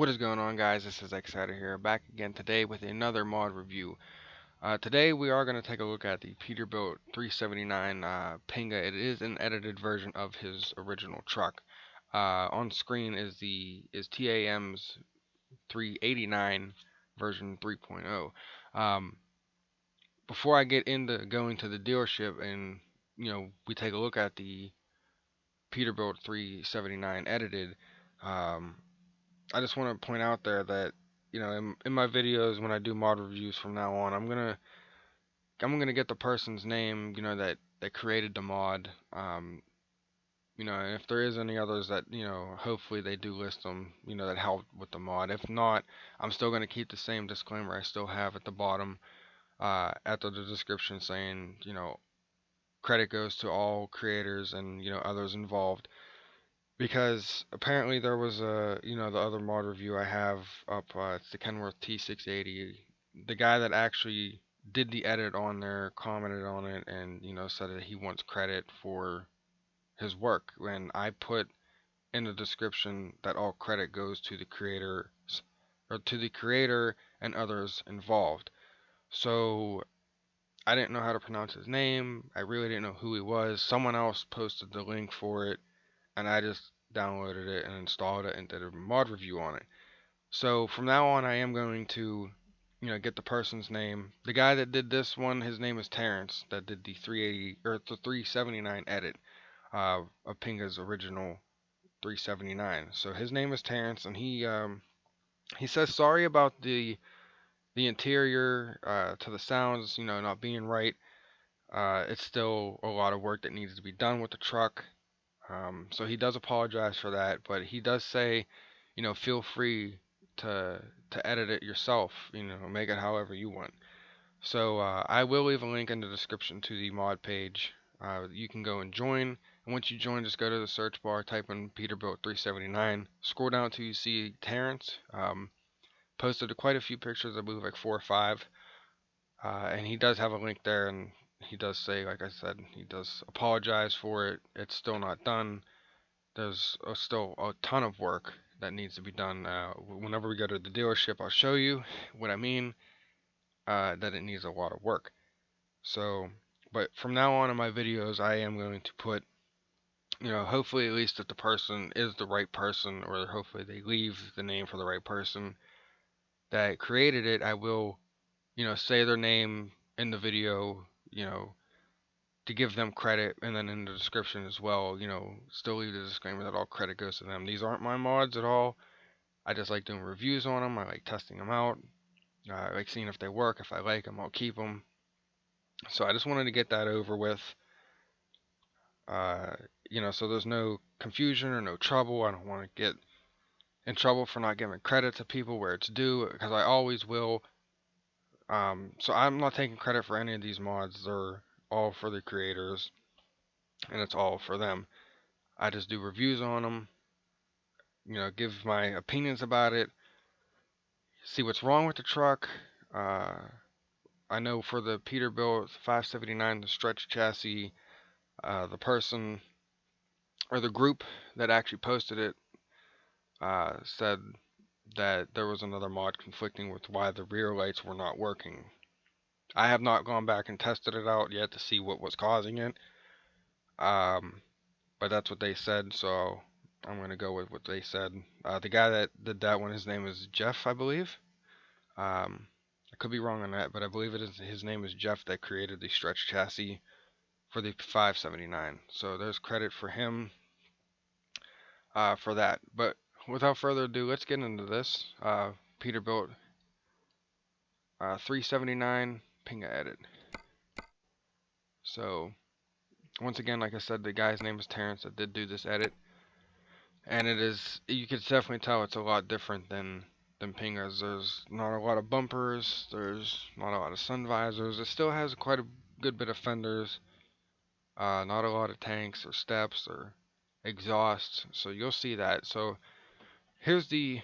What is going on, guys? This is Excited here, back again today with another mod review. Today we are going to take a look at the Peterbilt 379 Pinga. It is an edited version of his original truck. On screen is TAM's 389 version 3.0. Before I get into going to the dealership and we take a look at the Peterbilt 379 edited. I just want to point out there that in my videos when I do mod reviews from now on, I'm gonna get the person's name that created the mod. And if there is any others that hopefully they do list them, that helped with the mod. If not, I'm still gonna keep the same disclaimer I still have at the bottom, after the description, saying credit goes to all creators and others involved. Because apparently there was the other mod review I have up, it's the Kenworth T680. The guy that actually did the edit on there commented on it and, said that he wants credit for his work. When I put in the description that all credit goes to the creator, or to the creator and others involved. So I didn't know how to pronounce his name. I really didn't know who he was. Someone else posted the link for it, and I just downloaded it and installed it and did a mod review on it. So from now on, I am going to, get the person's name. The guy that did this one, his name is Tarence, that did the 380 or the 379 edit of Pinga's original 379. So his name is Tarence, and he says sorry about the interior, to the sounds, not being right. It's still a lot of work that needs to be done with the truck. So he does apologize for that, but he does say, feel free to edit it yourself, make it however you want. So I will leave a link in the description to the mod page. You can go and join, and once you join, just go to the search bar, type in Peterbilt 379, scroll down till you see Tarence. Posted quite a few pictures, I believe like 4 or 5, and he does have a link there, and he does say, like I said, he does apologize for it. It's still not done. There's still a ton of work that needs to be done. Whenever we go to the dealership, I'll show you what I mean, that it needs a lot of work. So, but from now on in my videos, I am going to put, hopefully at least that the person is the right person, or hopefully they leave the name for the right person that created it. I will, say their name in the video, to give them credit, and then in the description as well, still leave the disclaimer that all credit goes to them. These aren't my mods at all. I just like doing reviews on them. I like testing them out. I like seeing if they work. If I like them, I'll keep them. So I just wanted to get that over with. So there's no confusion or no trouble. I don't want to get in trouble for not giving credit to people where it's due, because I always will. So I'm not taking credit for any of these mods. They're all for the creators, and it's all for them. I just do reviews on them, give my opinions about it, see what's wrong with the truck. I know for the Peterbilt 579, the stretch chassis, the person or the group that actually posted it said that there was another mod conflicting with why the rear lights were not working. I have not gone back and tested it out yet to see what was causing it. But that's what they said, so I'm going to go with what they said. The guy that did that one, his name is Jeff, I believe. I could be wrong on that, but I believe his name is Jeff, that created the stretch chassis for the 579. So there's credit for him for that. But without further ado, let's get into this. Peterbilt 379 Pinga edit. So once again, like I said, the guy's name is Tarence that did do this edit. And it is, you can definitely tell it's a lot different than Pinga's. There's not a lot of bumpers, there's not a lot of sun visors. It still has quite a good bit of fenders, not a lot of tanks or steps or exhausts, so you'll see that. So here's the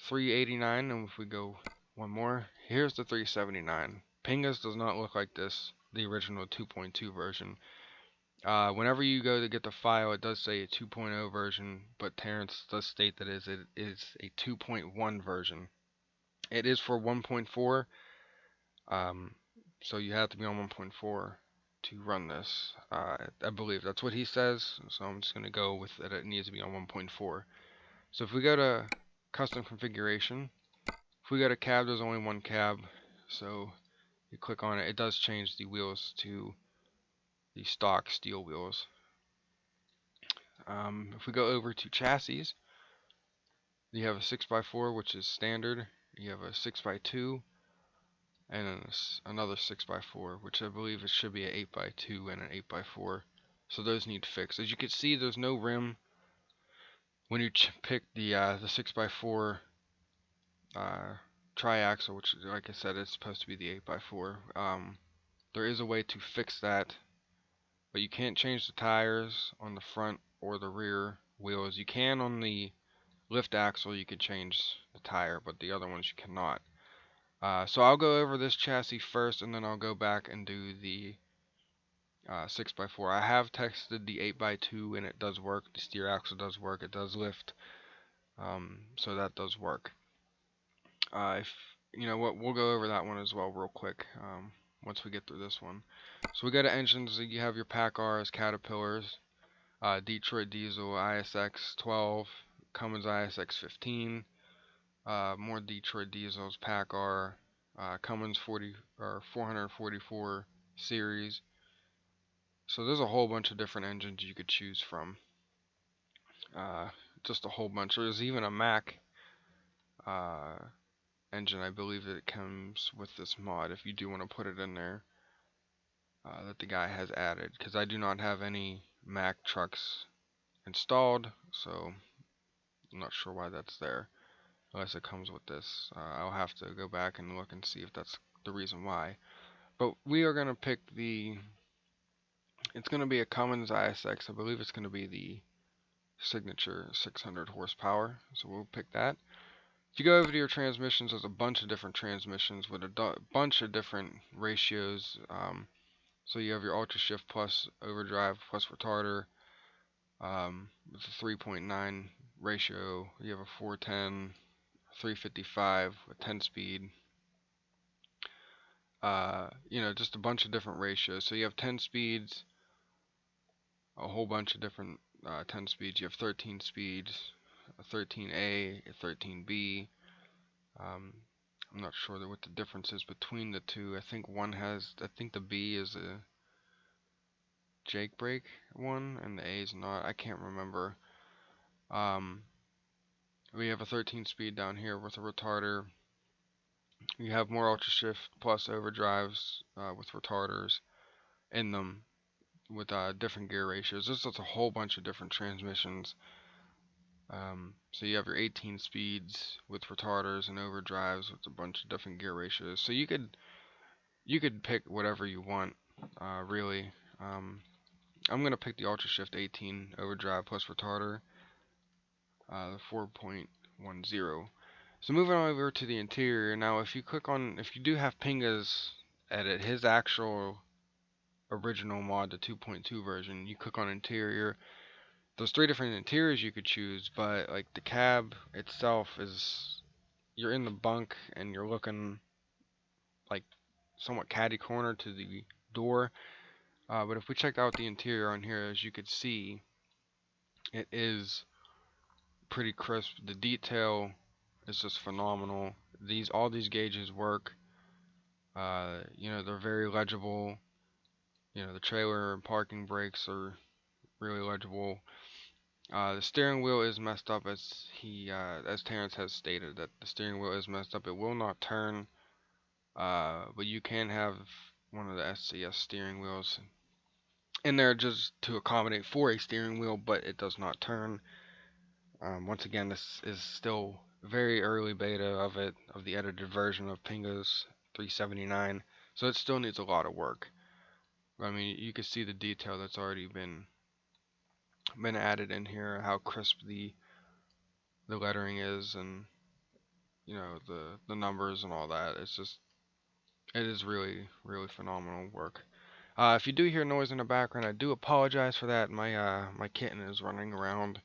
389, and if we go one more, here's the 379. Pinga's does not look like this, the original 2.2 version. Whenever you go to get the file, it does say a 2.0 version, but Tarence does state that it is a 2.1 version. It is for 1.4, um, so you have to be on 1.4 to run this. I believe that's what he says, so I'm just going to go with that it needs to be on 1.4. So if we go to custom configuration, if we go to cab, there's only one cab, so you click on it, it does change the wheels to the stock steel wheels. If we go over to chassis, you have a 6x4, which is standard. You have a 6x2, and then another 6x4, which I believe it should be an 8x2 and an 8x4. So those need fixed. As you can see, there's no rim when you pick the 6x4 triaxle, which, like I said, is supposed to be the 8x4. There is a way to fix that, but you can't change the tires on the front or the rear wheels. You can on the lift axle, you can change the tire, but the other ones you cannot. So I'll go over this chassis first, and then I'll go back and do the 6x4. I have tested the 8x2, and it does work. The steer axle does work. It does lift, so that does work. If you know what, we'll go over that one as well real quick. Once we get through this one. So we go to engines. You have your PACCARs, Caterpillars, Detroit Diesel, ISX 12, Cummins ISX 15. More Detroit Diesels, PACCAR, Cummins 40 or 444 series. So there's a whole bunch of different engines you could choose from. Just a whole bunch. There's even a Mack engine, I believe, that comes with this mod if you do want to put it in there. That the guy has added, because I do not have any Mack trucks installed, so I'm not sure why that's there. Unless it comes with this. I'll have to go back and look and see if that's the reason why. But we are going to pick it's going to be a Cummins ISX. I believe it's going to be the signature 600 horsepower. So we'll pick that. If you go over to your transmissions, there's a bunch of different transmissions with a bunch of different ratios. So you have your Ultra Shift plus overdrive plus retarder. With a 3.9 ratio. You have a 410. 355 with 10 speed. Just a bunch of different ratios. So you have 10 speeds, a whole bunch of different 10 speeds. You have 13 speeds, a 13A, a 13B. I'm not sure what the difference is between the two. I think the B is a Jake brake one, and the A is not. I can't remember. We have a 13 speed down here with a retarder. You have more Ultra Shift plus overdrives with retarders in them with different gear ratios. There's just a whole bunch of different transmissions. So you have your 18 speeds with retarders and overdrives with a bunch of different gear ratios. So you could pick whatever you want, really. I'm gonna pick the Ultra Shift 18 overdrive plus retarder, the 4.10. So moving on over to the interior. Now if you do have Pinga's edit, his actual original mod, the 2.2 version, you click on interior. There's 3 different interiors you could choose, but like the cab itself you're in the bunk and you're looking like somewhat catty corner to the door. But if we check out the interior on here, as you could see, it is pretty crisp. The detail is just phenomenal. All these gauges work. They're very legible. The trailer and parking brakes are really legible. The steering wheel is messed up, as Tarence has stated, that the steering wheel is messed up. It will not turn, but you can have one of the SCS steering wheels in there just to accommodate for a steering wheel, but it does not turn. Once again, this is still very early beta of the edited version of Pinga's 379, so it still needs a lot of work. I mean, you can see the detail that's already been added in here, how crisp the lettering is, and the numbers and all that. It is really, really phenomenal work. If you do hear noise in the background, I do apologize for that. My kitten is running around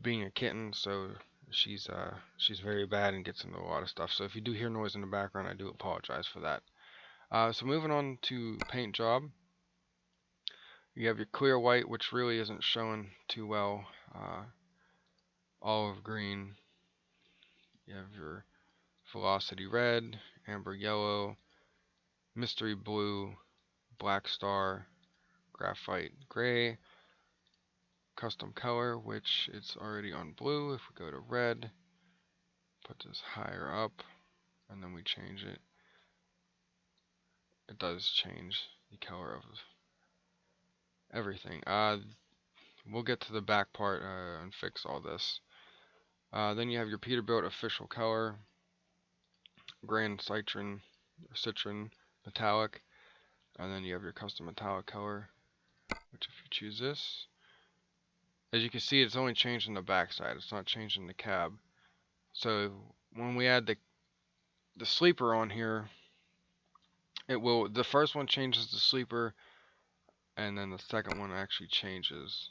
being a kitten, so she's very bad and gets into a lot of stuff. So if you do hear noise in the background, I do apologize for that. So moving on to paint job, you have your clear white, which really isn't showing too well. Olive green. You have your velocity red, amber yellow, mystery blue, black star, graphite gray, custom color, which it's already on blue. If we go to red, put this higher up, and then we change it. It does change the color of everything. We'll get to the back part and fix all this. Then you have your Peterbilt official color, Grand Citron Metallic, and then you have your custom metallic color, which if you choose this, as you can see, it's only changing the back side. It's not changing the cab. So when we add the sleeper on here, the first one changes the sleeper, and then the second one actually changes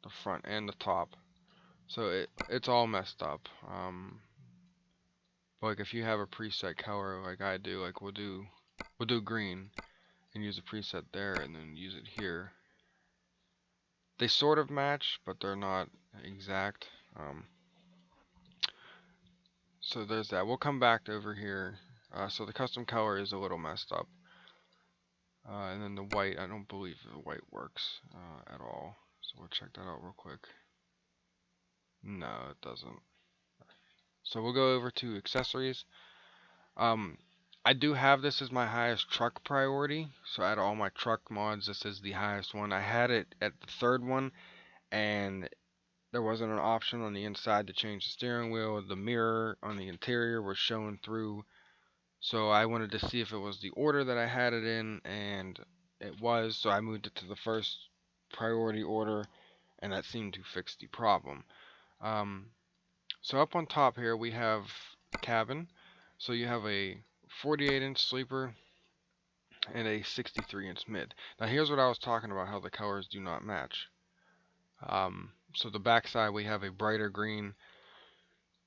the front and the top. So it's all messed up. Like if you have a preset color like I do, like we'll do green and use a preset there and then use it here. They sort of match, but they're not exact. So there's that. We'll come back over here. So the custom color is a little messed up. And then the white, I don't believe the white works at all. So we'll check that out real quick. No, it doesn't. So we'll go over to accessories. I do have this as my highest truck priority. So out of all my truck mods, this is the highest one. I had it at the third one, and there wasn't an option on the inside to change the steering wheel. The mirror on the interior was showing through. So I wanted to see if it was the order that I had it in, and it was. So I moved it to the first priority order, and that seemed to fix the problem. So up on top here we have cabin. So you have a 48-inch sleeper and a 63-inch mid. Now here's what I was talking about, how the colors do not match. So the back side we have a brighter green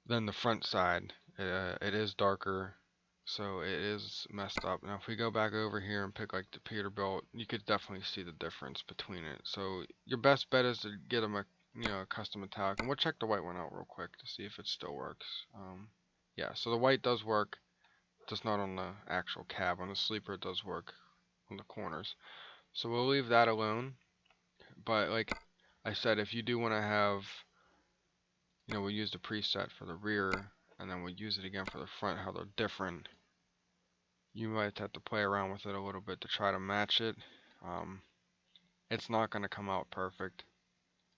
than the front side. It is darker, so it is messed up. Now if we go back over here and pick like the Peterbilt, you could definitely see the difference between it. So your best bet is to get them a custom metallic, and we'll check the white one out real quick to see if it still works. Yeah, so the white does work, just not on the actual cab. On the sleeper it does work on the corners. So we'll leave that alone. But like I said, if you do want to have, we'll use the preset for the rear, and then we'll use it again for the front, how they're different. You might have to play around with it a little bit to try to match it. It's not going to come out perfect.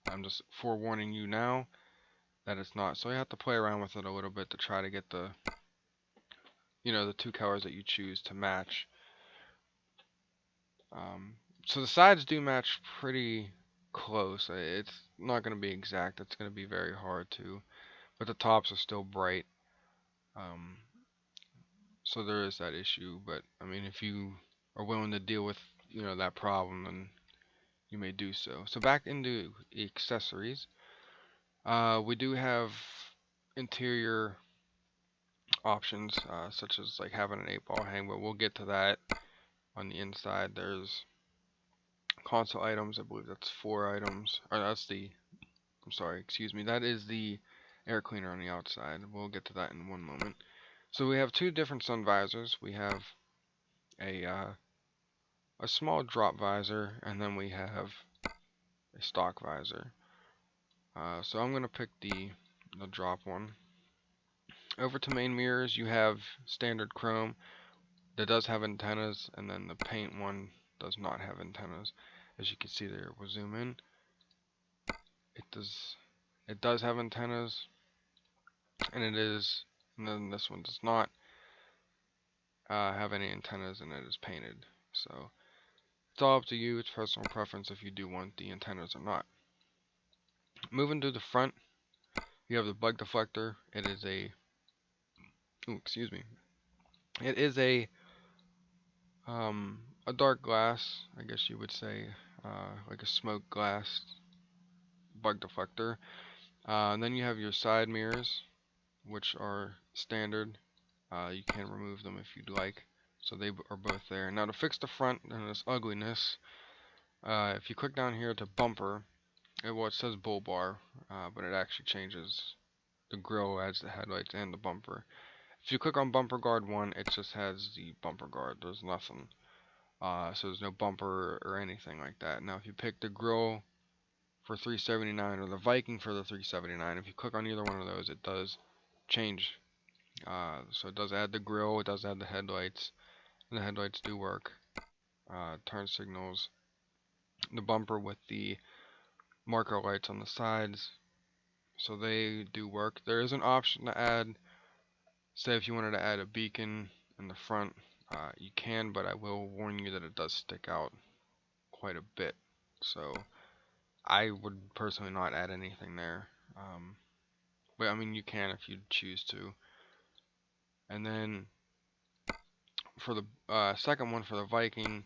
I'm just forewarning you now that it's not. So you have to play around with it a little bit to try to get the two colors that you choose to match. So the sides do match pretty close. It's not going to be exact. It's going to be very hard to, but the tops are still bright. So there is that issue. But I mean, if you are willing to deal with that problem, then you may do so. So back into accessories, we do have interior options, such as like having an 8-ball hang, but we'll get to that. On the inside there's console items. I believe that's 4 items, or that's the, I'm sorry, excuse me, that is the air cleaner on the outside. We'll get to that in one moment. So we have 2 different sun visors. We have a small drop visor, and then we have a stock visor. So I'm going to pick the drop one. Over to main mirrors, you have standard chrome that does have antennas, and then the paint one does not have antennas. As you can see there, we'll zoom in. It does have antennas, and then this one does not have any antennas, and it is painted. So it's all up to you. It's personal preference if you do want the antennas or not. Moving to the front, you have the bug deflector. It is a It is a a dark glass, I guess you would say, like a smoke glass bug deflector. And then you have your side mirrors, which are standard. You can remove them if you'd like. So they are both there. Now to fix the front and this ugliness, if you click down here to bumper, well, it says bull bar, but it actually changes the grille, adds the headlights and the bumper. If you click on bumper guard 1, it just has the bumper guard. There's nothing. So there's no bumper or anything like that. Now if you pick the grille for 379 or the Viking for the 379, if you click on either one of those, it does change. So it does add the grille, it does add the headlights, and the headlights do work. Turn signals, the bumper with the marker lights on the sides, so they do work. There is an option to add, say if you wanted to add a beacon in the front, you can, but I will warn you that it does stick out quite a bit. So I would personally not add anything there. But I mean, you can if you choose to. And then for the second one, for the Viking,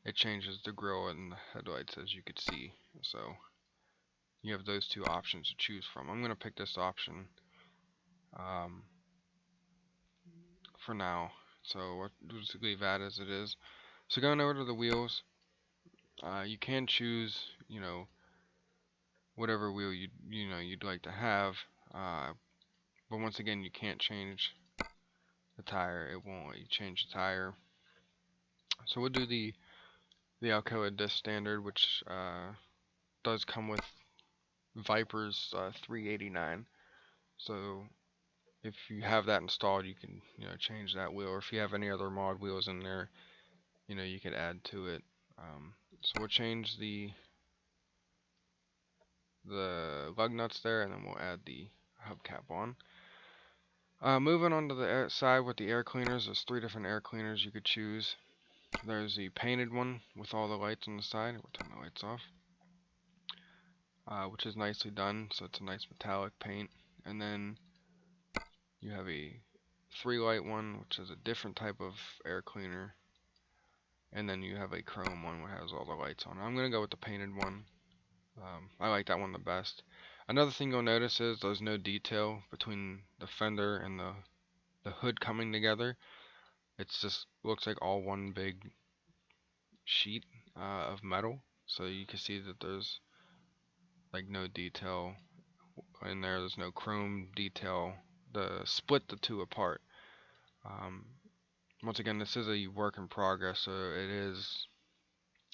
it changes the grille and the headlights, as you could see. So you have those two options to choose from. I'm going to pick this option for now. So we'll just leave that as it is. So going over to the wheels, you can choose, whatever wheel you'd like to have. But once again, you can't change the tire. It won't let you change the tire. So we'll do the Alcoa disc standard, which does come with Viper's 389. So if you have that installed, you can change that wheel, or if you have any other mod wheels in there, you could add to it. So we'll change the lug nuts there, and then we'll add the hubcap on. Moving on to the side with the air cleaners, there's 3 different air cleaners you could choose. There's the painted one with all the lights on the side. We'll turn the lights off, which is nicely done, so it's a nice metallic paint. And then you have a 3-light one, which is a different type of air cleaner. And then you have a chrome one, which has all the lights on it. I'm going to go with the painted one. I like that one the best. Another thing you'll notice is there's no detail between the fender and the hood coming together. It's just looks like all one big sheet of metal. So you can see that there's like no detail in there. There's no chrome detail. Split the two apart. Once again, this is a work in progress, so there's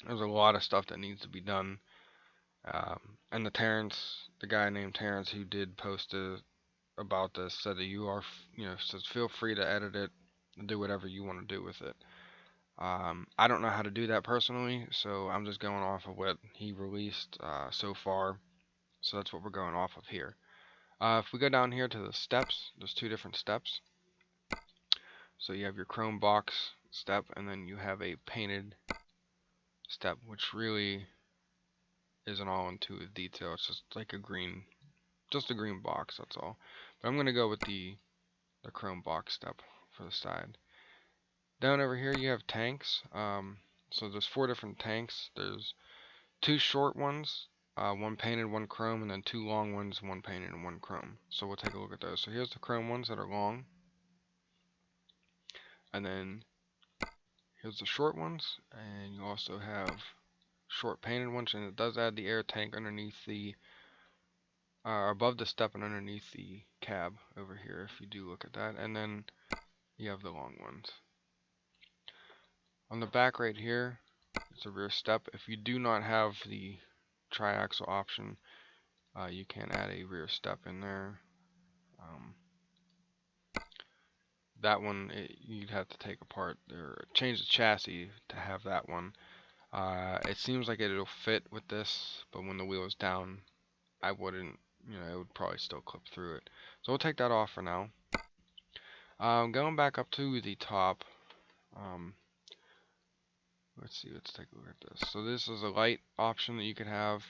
a lot of stuff that needs to be done. And the guy named Tarence who did post about this, said that says feel free to edit it and do whatever you want to do with it. I don't know how to do that personally, so I'm just going off of what he released so far. So that's what we're going off of here. If we go down here to the steps, there's 2 different steps. So you have your chrome box step, and then you have a painted step, which really isn't all into detail. It's just like a green box, that's all. But I'm going to go with the chrome box step for the side. Down over here you have tanks. So there's 4 different tanks. There's 2 short ones, 1 painted, 1 chrome, and then 2 long ones, 1 painted and 1 chrome. So we'll take a look at those. So here's the chrome ones that are long. And then here's the short ones, and you also have short painted ones, and it does add the air tank underneath the above the step and underneath the cab over here, if you do look at that. And then you have the long ones. On the back right here, it's a rear step. If you do not have the triaxle option, you can add a rear step in there. That one, you'd have to take apart or change the chassis to have that one. It seems like it'll fit with this, but when the wheel is down, I wouldn't, it would probably still clip through it. So we'll take that off for now. Going back up to the top, let's take a look at this. So this is a light option that you could have,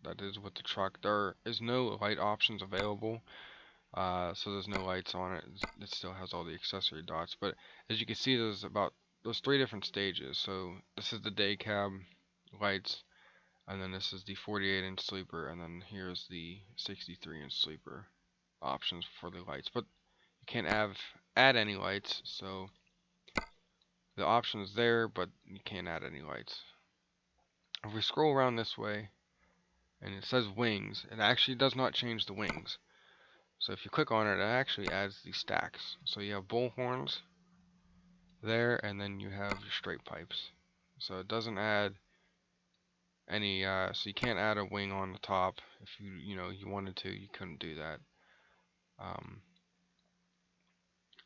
that is with the truck. There is no light options available. So there's no lights on it. It still has all the accessory dots, but as you can see, there's about there's three different stages. So this is the day cab lights, and then this is the 48-inch sleeper, and then here's the 63-inch sleeper options for the lights. But you can't add any lights, so the option is there, but you can't add any lights. If we scroll around this way, and it says wings, it actually does not change the wings. So if you click on it, it actually adds the stacks. So you have bull horns there, and then you have your straight pipes. So it doesn't add any, so you can't add a wing on the top. If you wanted to, you couldn't do that.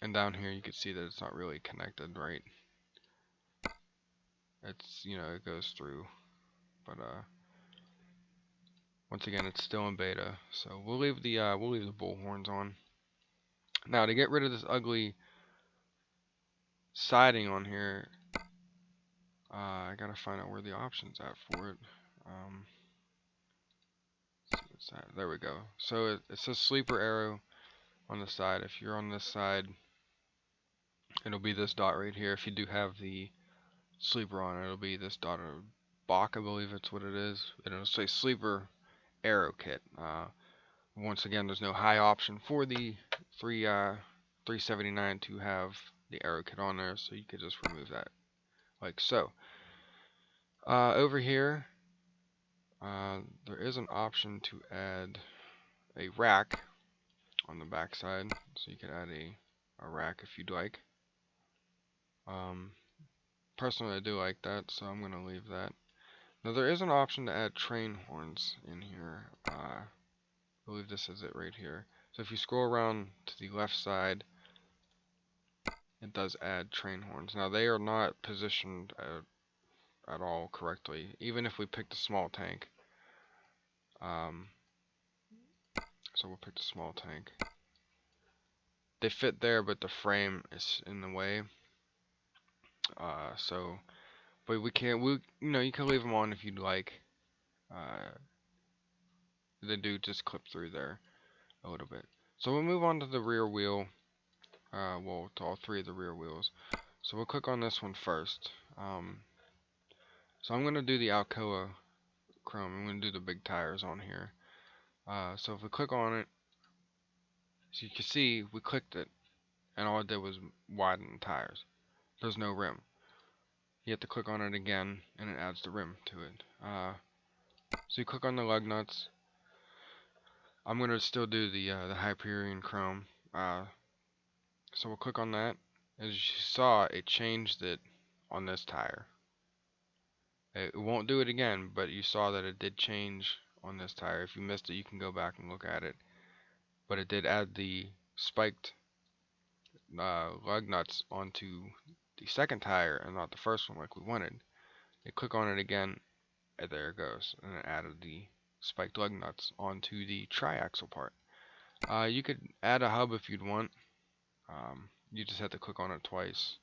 And down here you can see that it's not really connected, right? It's, it goes through, but once again, it's still in beta. So we'll leave the bull horns on. Now to get rid of this ugly siding on here, I gotta find out where the options at for it. Let's see what's that? There we go. So it says sleeper arrow on the side. If you're on this side, it'll be this dot right here. If you do have the sleeper on, it'll be this dot or Bach, I believe it's what it is. It'll say sleeper arrow kit. Once again, there's no high option for the 379 to have the arrow kit on there, so you could just remove that like so. Over here, there is an option to add a rack on the back side, so you could add a rack if you'd like. Personally, I do like that, so I'm going to leave that. Now, there is an option to add train horns in here. I believe this is it right here. So if you scroll around to the left side, it does add train horns. Now, they are not positioned at all correctly, even if we pick the small tank. So we'll pick the small tank. They fit there, but the frame is in the way. But we can't. You can leave them on if you'd like. They do just clip through there a little bit. So we'll move on to the rear wheel. Well, to all three of the rear wheels. So we'll click on this one first. So I'm going to do the Alcoa chrome. I'm going to do the big tires on here. So if we click on it, so you can see we clicked it, and all it did was widen the tires. There's no rim. You have to click on it again, and it adds the rim to it. So you click on the lug nuts. I'm going to still do the Hyperion chrome. So we'll click on that. As you saw, it changed it on this tire. It won't do it again, but you saw that it did change on this tire. If you missed it, you can go back and look at it. But it did add the spiked lug nuts onto the second tire and not the first one like we wanted. You click on it again, and there it goes. And it added the spiked lug nuts onto the triaxle part. You could add a hub if you'd want. You just have to click on it twice.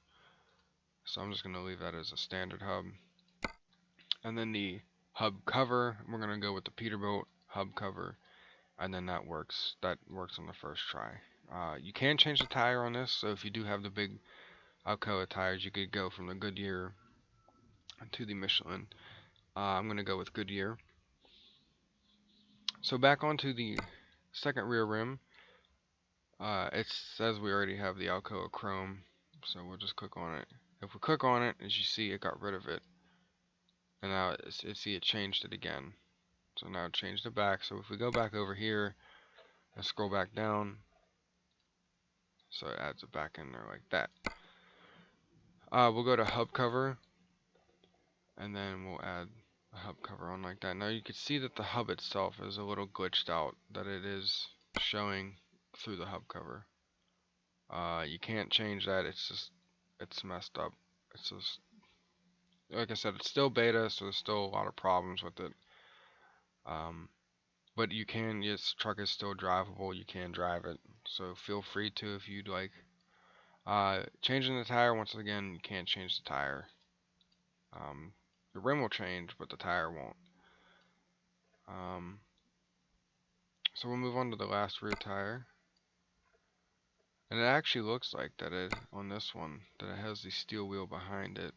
So I'm just going to leave that as a standard hub. And then the hub cover, we're going to go with the Peterbilt hub cover. And then that works on the first try. You can change the tire on this, so if you do have the big Alcoa tires, you could go from the Goodyear to the Michelin. I'm going to go with Goodyear. So back onto the second rear rim. It says we already have the Alcoa chrome, so we'll just click on it. If we click on it, as you see, it got rid of it. And now it changed it again. So now it changed it back. So if we go back over here and scroll back down, so it adds it back in there like that. We'll go to hub cover, and then we'll add a hub cover on like that. Now you can see that the hub itself is a little glitched out, that it is showing through the hub cover. You can't change that. It's messed up. It's just, like I said, it's still beta, so there's still a lot of problems with it. But you can, this truck is still drivable. You can drive it, so feel free to if you'd like. Changing the tire, once again, you can't change the tire. The rim will change, but the tire won't. So we'll move on to the last rear tire. And it actually looks like that it, on this one, that it has the steel wheel behind it,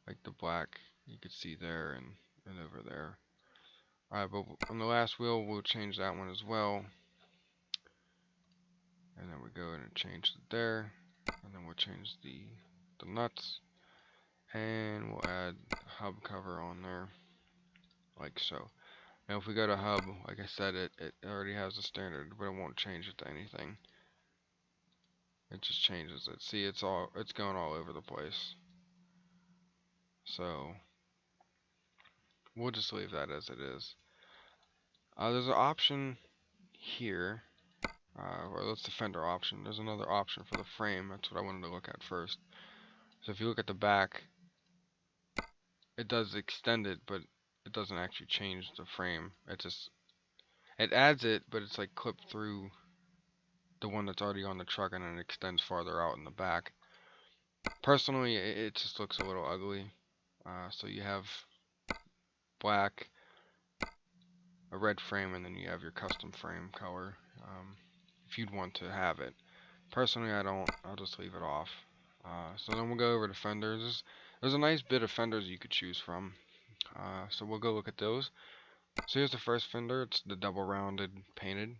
like the black you could see there and over there. Alright, but on the last wheel we'll change that one as well. And then we go in and change it there. And then we'll change the nuts. And we'll add hub cover on there, like so. Now if we go to hub, like I said, it already has a standard, but it won't change it to anything. It just changes it. See, it's going all over the place. So we'll just leave that as it is. There's an option here. Well, that's the fender option. There's another option for the frame. That's what I wanted to look at first. So if you look at the back, it does extend it, but it doesn't actually change the frame. It adds it, but it's like clipped through the one that's already on the truck, and then it extends farther out in the back. Personally, it just looks a little ugly. So you have black, a red frame, and then you have your custom frame color, if you'd want to have it. Personally, I don't. I'll just leave it off. So then we'll go over to fenders. There's a nice bit of fenders you could choose from. So we'll go look at those. So here's the first fender. It's the double rounded painted.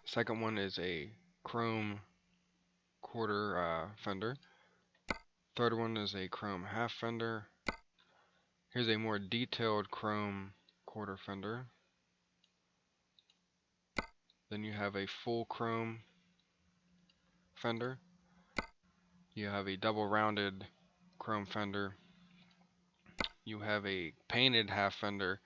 Second one is a chrome quarter fender. Third one is a chrome half fender. Here's a more detailed chrome quarter fender. Then you have a full chrome fender. You have a double rounded chrome fender. You have a painted half fender.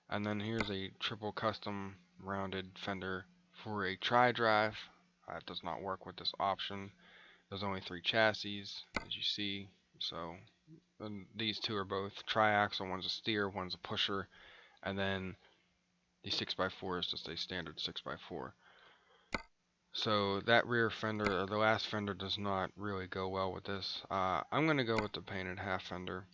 And then here's a triple custom rounded fender for a tri-drive. It does not work with this option. There's only 3 chassis, as you see. So these two are both tri-axle. One's a steer, one's a pusher, and then the 6x4 is just a standard 6x4. So that rear fender, or the last fender, does not really go well with this. I'm going to go with the painted half fender.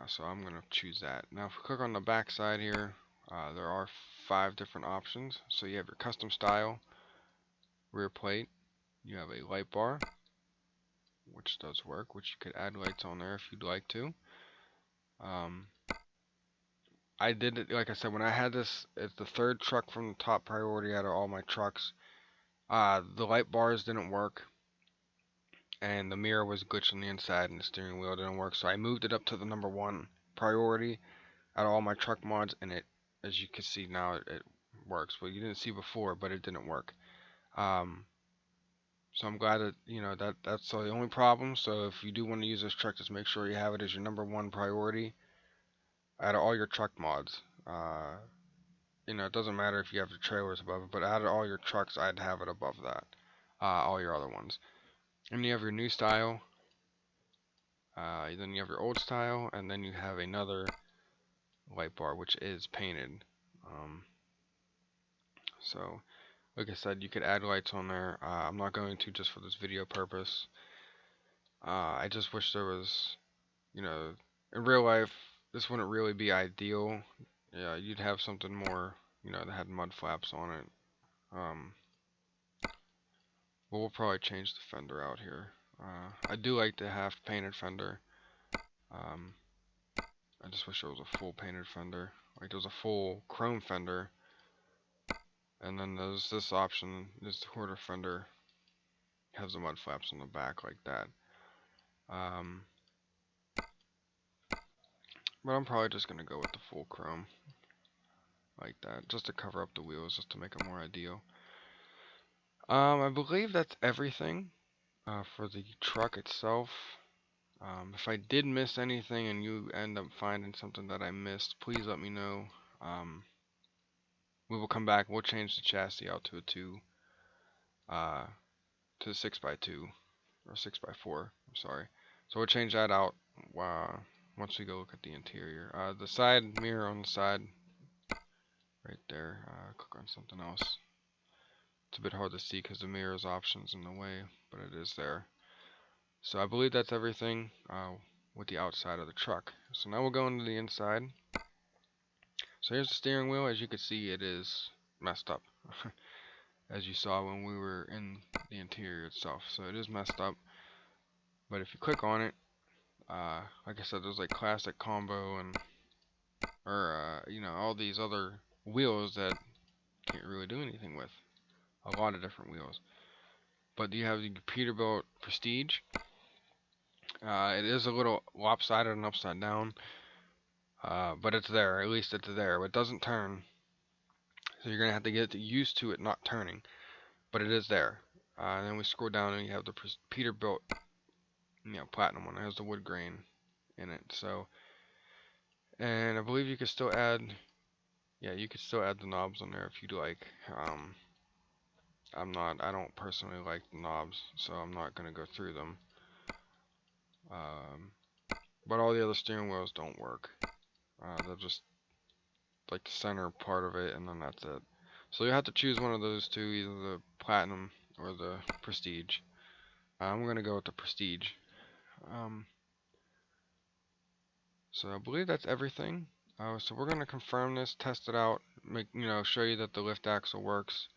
So I'm going to choose that. Now if we click on the back side here, there are 5 different options. So you have your custom style, rear plate, you have a light bar, which does work, which you could add lights on there if you'd like to. I did it, like I said, when I had this, it's the 3rd truck from the top priority out of all my trucks. The light bars didn't work, and the mirror was glitched on the inside, and the steering wheel didn't work. So I moved it up to the number 1 priority out of all my truck mods, and it, as you can see now, it works. Well, you didn't see before, but it didn't work. So I'm glad that, you know, that's the only problem. So if you do want to use this truck, just make sure you have it as your number 1 priority out of all your truck mods. You know, it doesn't matter if you have the trailers above it, but out of all your trucks, I'd have it above that. All your other ones. And you have your new style. Then you have your old style, and then you have another light bar, which is painted. So, like I said, you could add lights on there. I'm not going to, just for this video purpose. I just wish there was, you know, in real life, this wouldn't really be ideal. Yeah, you'd have something more, you know, that had mud flaps on it. But we'll probably change the fender out here. I do like the half painted fender. I just wish it was a full painted fender. Like there's a full chrome fender. And then there's this option, this quarter fender has the mud flaps on the back like that. But I'm probably just going to go with the full chrome like that, just to cover up the wheels, just to make it more ideal. I believe that's everything for the truck itself. If I did miss anything and you end up finding something that I missed, please let me know. We will come back. We'll change the chassis out to a 2, to 6x2 or 6x4. I'm sorry. So we'll change that out once we go look at the interior. The side mirror on the side, right there. Click on something else. It's a bit hard to see because the mirror's options in the way, but it is there. So I believe that's everything with the outside of the truck. So now we'll go into the inside. So here's the steering wheel. As you can see, it is messed up. as you saw when we were in the interior itself. So it is messed up. But if you click on it, like I said, there's like classic combo and you know, all these other wheels that can't really do anything with. A lot of different wheels. But you have the Peterbilt Prestige. It is a little lopsided and upside down, but it's there. At least it's there. It doesn't turn, so you're gonna have to get used to it not turning. But it is there. And then we scroll down and you have the Peterbilt, you know, platinum one. It has the wood grain in it. So, and I believe you could still add, yeah, you could still add the knobs on there if you'd like. I don't personally like the knobs, so I'm not gonna go through them. But all the other steering wheels don't work. They're just like the center part of it, and then that's it. So you have to choose one of those two, either the platinum or the prestige. I'm gonna go with the prestige. So I believe that's everything. So we're gonna confirm this, test it out, show you that the lift axle works.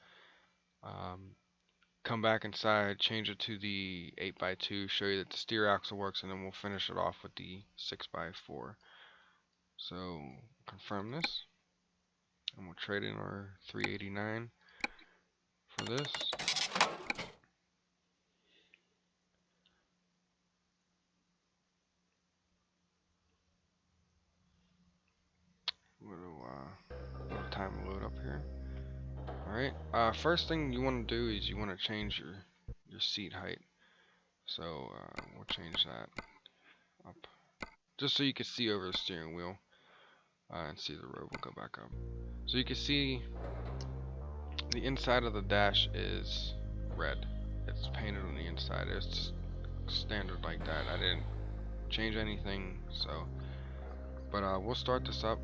Come back inside, change it to the 8x2, show you that the steer axle works, and then we'll finish it off with the 6x4. So confirm this, and we'll trade in our 389 for this. Little time to load up here. Alright, first thing you want to do is you want to change your seat height. So we'll change that up, just so you can see over the steering wheel and see the road. We'll go back up. So you can see the inside of the dash is red. It's painted on the inside. It's just standard like that. I didn't change anything, so. But we'll start this up.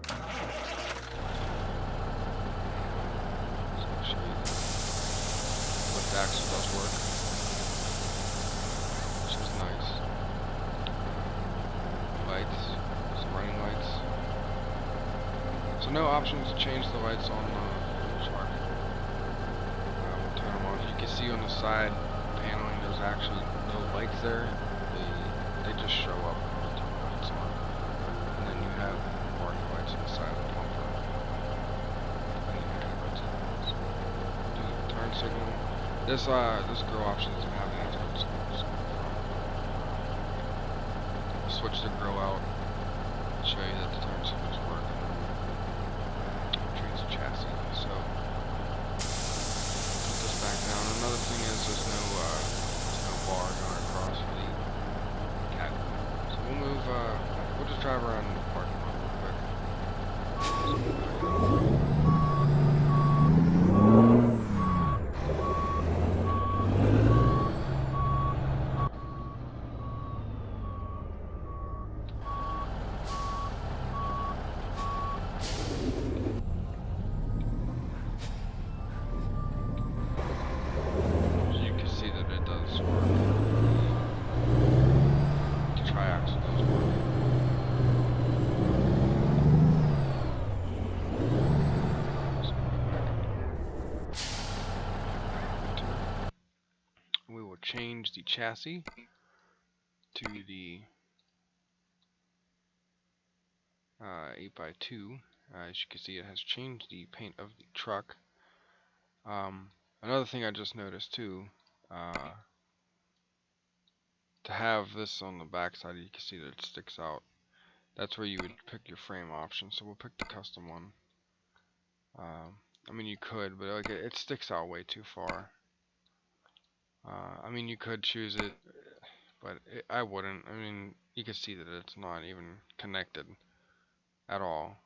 So I'll show you what the axle does work, which is nice. Lights, some running lights. So no options to change the lights on the truck. We'll turn them on. You can see on the side paneling, there's actually no lights there. They just show up when you turn the lights on. And then you have warning lights on the side of the bumper. And then your headlights. So do the turn signal. This grill option doesn't have any turn signals. Switch the grill out, show you that the turn signals work, and then change the chassis. So put this back down. Another thing is there's no bar going across for the cat. So we'll just drive around in the parking lot real quick. Change the chassis to the 8x2. As you can see, it has changed the paint of the truck. Another thing I just noticed too, to have this on the back side, you can see that it sticks out. That's where you would pick your frame option. So we'll pick the custom one. I mean, you could, but like it sticks out way too far. I mean, you could choose it, but I wouldn't. I mean, you can see that it's not even connected at all.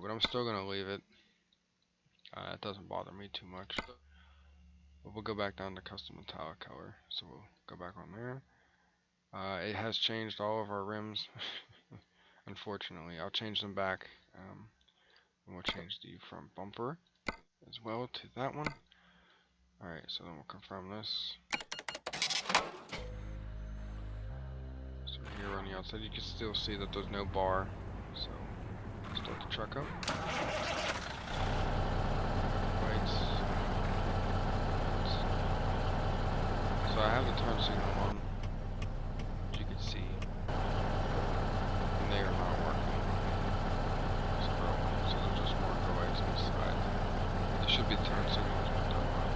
But I'm still gonna leave it. It doesn't bother me too much. But we'll go back down to custom metallic color. So we'll go back on there. It has changed all of our rims. Unfortunately, I'll change them back. And we'll change the front bumper as well to that one. Alright, so then we'll confirm this. So here on the outside, you can still see that there's no bar. So start the truck up. turn signal on, as you can see, and they are not working. So they're just more lights on the side. There should be turn signals, but they're not.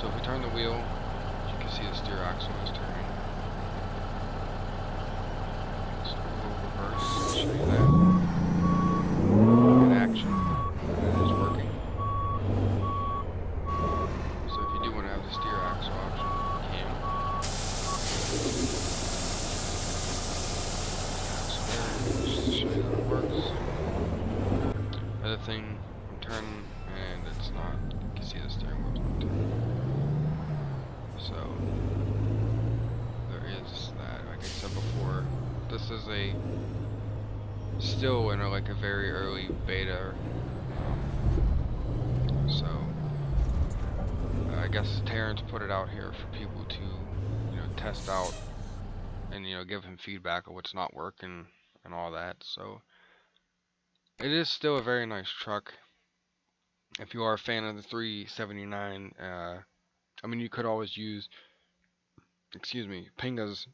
So if we turn the wheel, you can see the steer axle is turning. So we'll reverse and show you that in action. It is working. So if you do want to have the steer axle option, you can. So there, just to show you that it works. Other thing, I'm turning and it's not. You can see the steering wheel's not turning. So there is that. Like I said before, this is still in like a very early beta. So I guess Tarence put it out here for people to, test out and, give him feedback of what's not working and all that. So it is still a very nice truck. If you are a fan of the 379, I mean, you could always use, Pinga's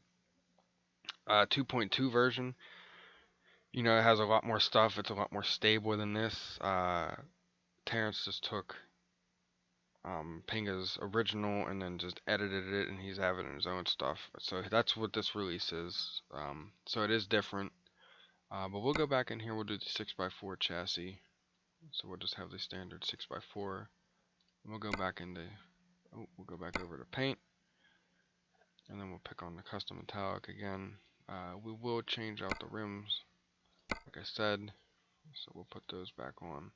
2.2 version. It has a lot more stuff. It's a lot more stable than this. Tarence just took Pinga's original and then just edited it, and he's having his own stuff. So that's what this release is. So it is different. But we'll go back in here. We'll do the 6x4 chassis. So we'll just have the standard 6x4. We'll go back into. We'll go back over to paint, and then we'll pick on the custom metallic again. We will change out the rims, like I said. So we'll put those back on.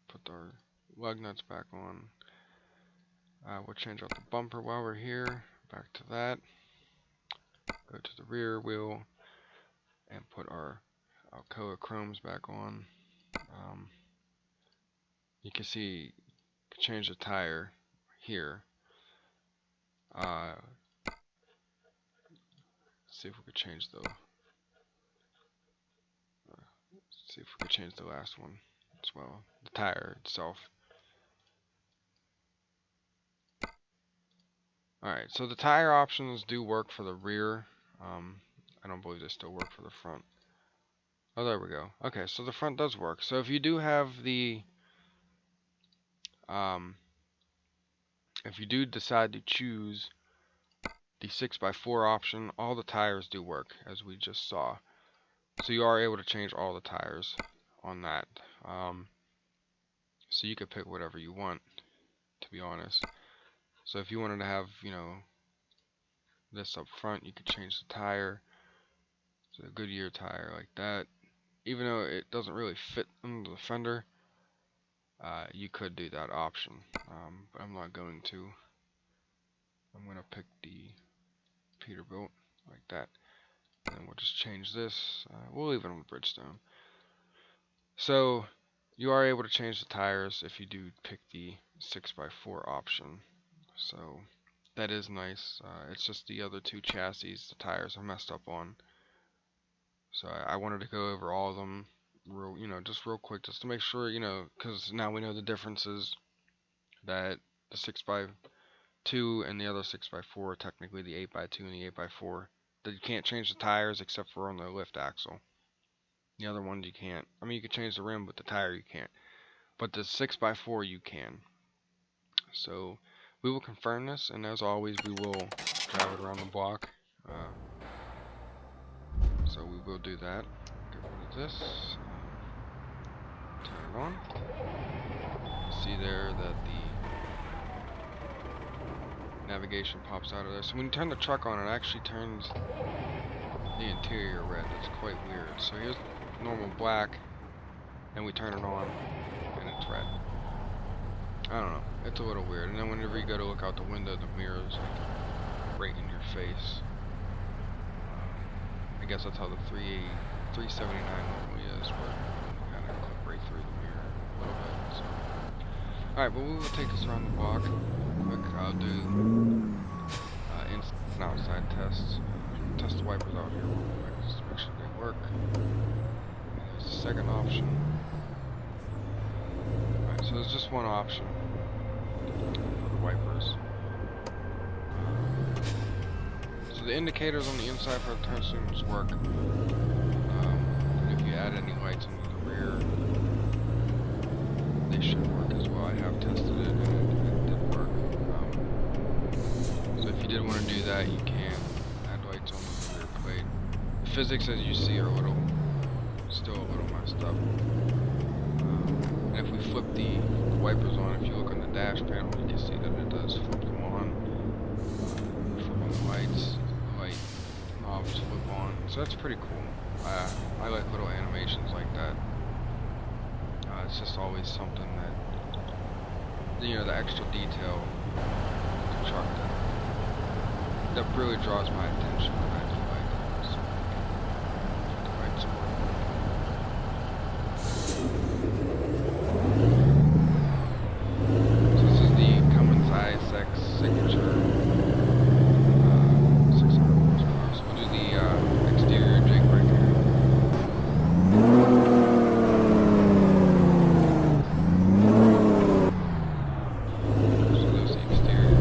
Put our lug nuts back on. We'll change out the bumper while we're here. Back to that. Go to the rear wheel and put our Alcoa chromes back on. You can see, change the tire here. See if we could change the. See if we could change the last one as well. The tire itself. Alright, so the tire options do work for the rear. I don't believe they still work for the front. Oh, there we go. Okay, so the front does work. So if you do have the, if you do decide to choose the 6x4 option, all the tires do work, as we just saw. So you are able to change all the tires on that. So you could pick whatever you want, to be honest. So if you wanted to have, this up front, you could change the tire. So a Goodyear tire like that. Even though it doesn't really fit under the fender, you could do that option. But I'm not going to. I'm going to pick the Peterbilt like that. And then we'll just change this. We'll leave it on the Bridgestone. So you are able to change the tires if you do pick the 6x4 option. So that is nice. It's just the other two chassis the tires are messed up on. So I wanted to go over all of them just real quick, just to make sure, because now we know the differences, that the 6x2 and the other 6x4, technically the 8x2 and the 8x4, that you can't change the tires except for on the lift axle. The other ones you can't. I mean, you can change the rim, but the tire you can't. But the 6x4 you can. So we will confirm this, and as always, we will drive it around the block. So we will do that. Get rid of this. Turn it on. See there that the navigation pops out of there. So when you turn the truck on, it actually turns the interior red. That's quite weird. So here's normal black, and we turn it on, and it's red. I don't know. It's a little weird. And then whenever you go to look out the window, the mirror's like right in your face. I guess that's how the 379 normally is, but you kind of clip right through the mirror a little bit. So. Alright, but we will take this around the block. Quick, I'll do inside and outside tests. Test the wipers out here real quick, just to make sure they work. And there's the second option. Alright, so there's just one option. the wipers. So the indicators on the inside for the turn signals work. And if you add any lights into the rear, they should work as well. I have tested it and it did work. So if you did want to do that, you can add lights on the rear plate. The physics, as you see, are still a little messed up. And if we flip the wipers on, if you look on the dash panel, you can see that it does flip them on. Flip on the lights, the light knobs flip on. So that's pretty cool. I like little animations like that. It's just always something that, you know, the extra detail to the truck that really draws my attention. I do like it. So, the lights on. So this is the Cummins ISX signature 600 horsepower. So we'll do the exterior jig right here. So there's the exterior.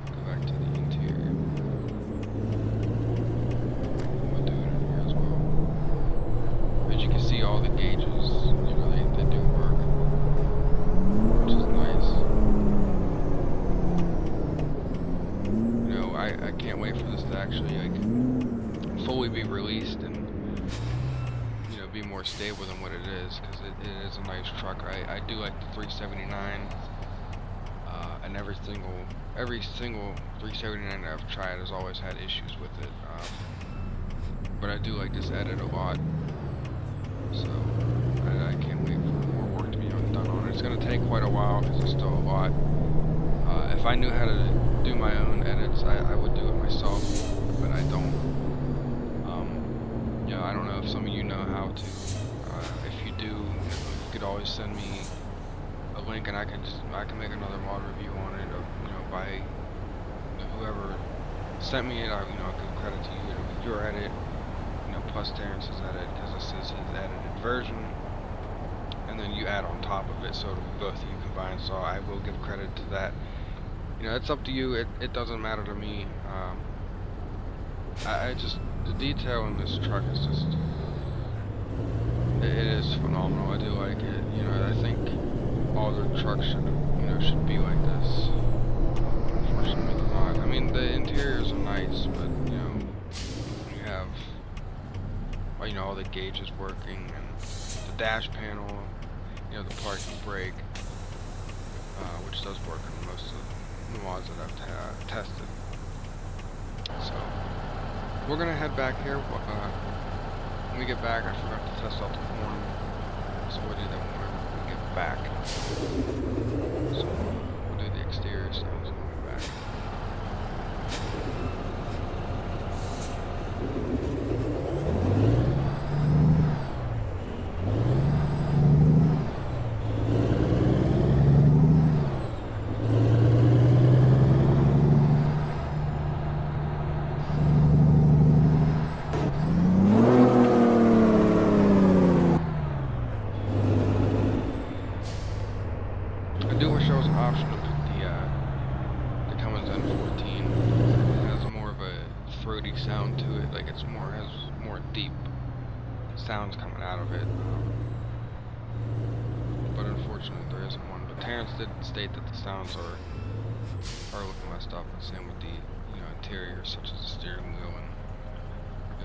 Go back to the interior. We'll do it in here as well. As you can see, all the gauges, you know, they do work, which is nice. You know, I can't wait for this to actually like fully be released and, you know, be more stable than what it is, because it is a nice truck. I do like the 379, and every single 379 that I've tried has always had issues with it. But I do like this edit a lot. So I can't wait for more work to be done on it. It's going to take quite a while because it's still a lot. If I knew how to do my own edits, I would do it myself, but I don't. You know, I don't know if some of you know how to. If you do, you could always send me a link, and I can make another mod review on it. You know, by whoever sent me it, I'll give credit to you. It'll be your edit. Plus Tarence's edit, because this is his edited version, and then you add on top of it, so it'll be both of you combined. So I will give credit to that. You know, it's up to you. It doesn't matter to me. I just, the detail in this truck is just, it is phenomenal. I do like it. You know, I think all their trucks should be like this. Unfortunately, they're not. I mean, the interiors are nice, but you know, you have, you know, all the gauges working, and the dash panel, you know, the parking brake, which does work on most of the mods that I've tested. So we're gonna head back here. When we get back, I forgot to test out the horn, so we'll do that when we get back. So we'll do the exterior sounds when we get back. I do wish there was an option to put the Cummins N14. It has more of a throaty sound to it, like has more deep sounds coming out of it. But unfortunately there isn't one. But Tarence did state that the sounds are looking messed up, and same with the interior, such as the steering wheel and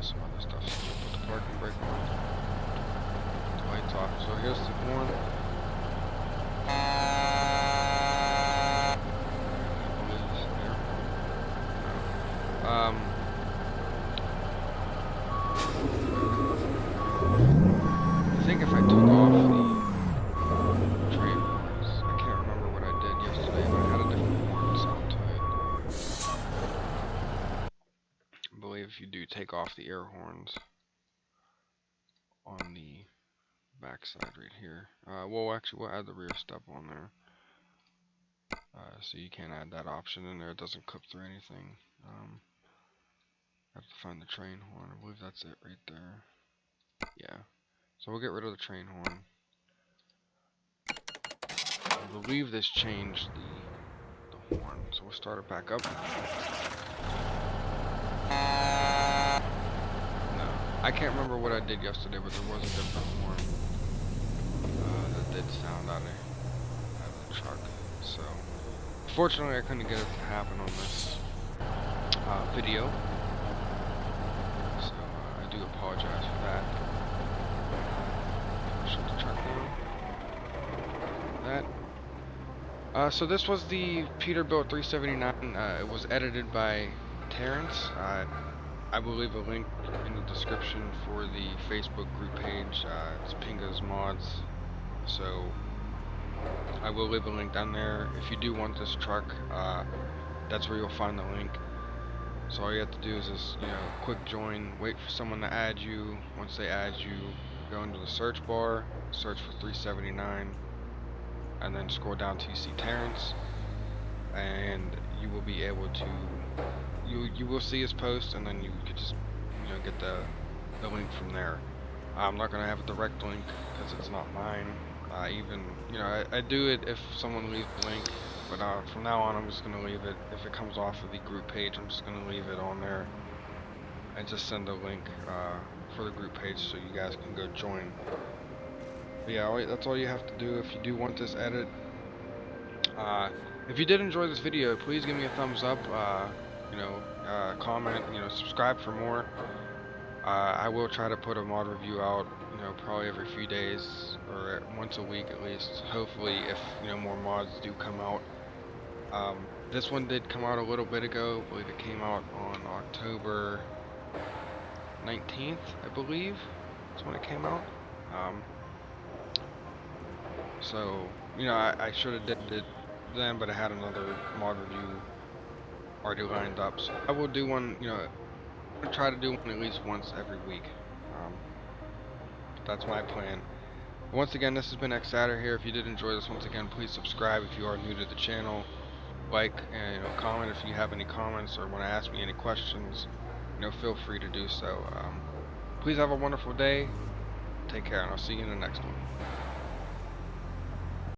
some other stuff. So we'll put the parking brake on, put the lights off. So here's the horn. I think if I took off the train horns, I can't remember what I did yesterday, but I had a different horn sound to it. I believe if you do take off the air horns on the backside right here, we'll add the rear step on there. So you can add that option in there. It doesn't clip through anything. I have to find the train horn. I believe that's it right there. Yeah. So we'll get rid of the train horn. believe this changed the horn, so we'll start it back up. No, I can't remember what I did yesterday, but there was a different horn that did sound out of the truck. So, fortunately, I couldn't get it to happen on this video. So, I do apologize for that. Shut the truck down. That. So this was the Peterbilt 379. It was edited by Tarence. I will leave a link in the description for the Facebook group page. It's Pinga's Mods. So I will leave a link down there. If you do want this truck, that's where you'll find the link. So all you have to do is just, quick join, wait for someone to add you. Once they add you, go into the search bar, search for 379, and then scroll down till you see Tarence, and you will be able to, you will see his post, and then you could just, get the link from there. I'm not going to have a direct link because it's not mine. I do it if someone leaves the link, but from now on I'm just going to leave it. If it comes off of the group page, I'm just going to leave it on there and just send a link for the group page so you guys can go join. But yeah, that's all you have to do if you do want this edit. If you did enjoy this video, please give me a thumbs up, comment, subscribe for more. I will try to put a mod review out, probably every few days or once a week at least. Hopefully, if more mods do come out. This one did come out a little bit ago. I believe it came out on October 19th. I believe that's when it came out. So I should have did it then, but I had another mod review already lined up. So I will do one. I try to do one at least once every week. That's my plan. Once again, this has been Xatter here. If you did enjoy this, once again, please subscribe if you are new to the channel. Like and comment if you have any comments or want to ask me any questions. Feel free to do so. Please have a wonderful day. Take care, and I'll see you in the next one.